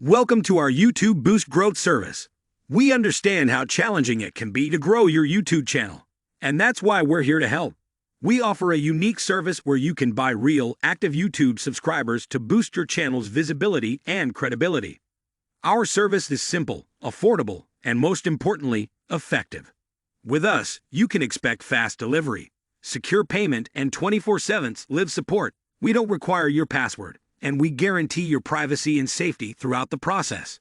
Welcome to our YouTube Boost Growth service. We understand how challenging it can be to grow your YouTube channel, and that's why we're here to help. We offer a unique service where you can buy real, active YouTube subscribers to boost your channel's visibility and credibility. Our service is simple, affordable, and most importantly, effective. With us, you can expect fast delivery, secure payment, and 24/7 live support. We don't require your password, and we guarantee your privacy and safety throughout the process.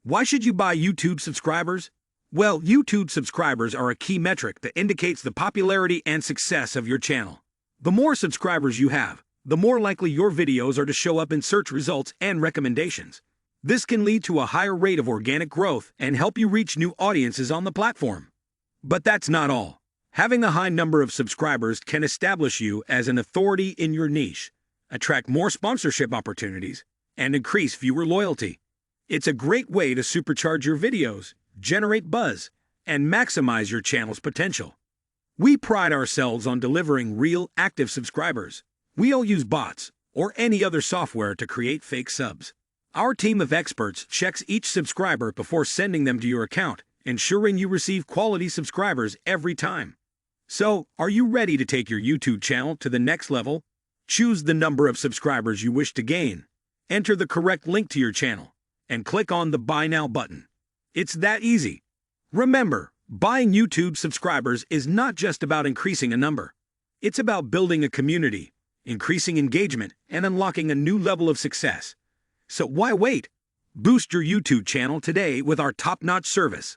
Why should you buy YouTube subscribers? Well, YouTube subscribers are a key metric that indicates the popularity and success of your channel. The more subscribers you have, the more likely your videos are to show up in search results and recommendations. This can lead to a higher rate of organic growth and help you reach new audiences on the platform. But that's not all. Having a high number of subscribers can establish you as an authority in your niche, attract more sponsorship opportunities, and increase viewer loyalty. It's a great way to supercharge your videos, generate buzz, and maximize your channel's potential. We pride ourselves on delivering real, active subscribers. We don't use bots or any other software to create fake subs. Our team of experts checks each subscriber before sending them to your account, ensuring you receive quality subscribers every time. So, are you ready to take your YouTube channel to the next level? Choose the number of subscribers you wish to gain, enter the correct link to your channel, and click on the Buy Now button. It's that easy. Remember, buying YouTube subscribers is not just about increasing a number. It's about building a community, increasing engagement, and unlocking a new level of success. So why wait? Boost your YouTube channel today with our top-notch service.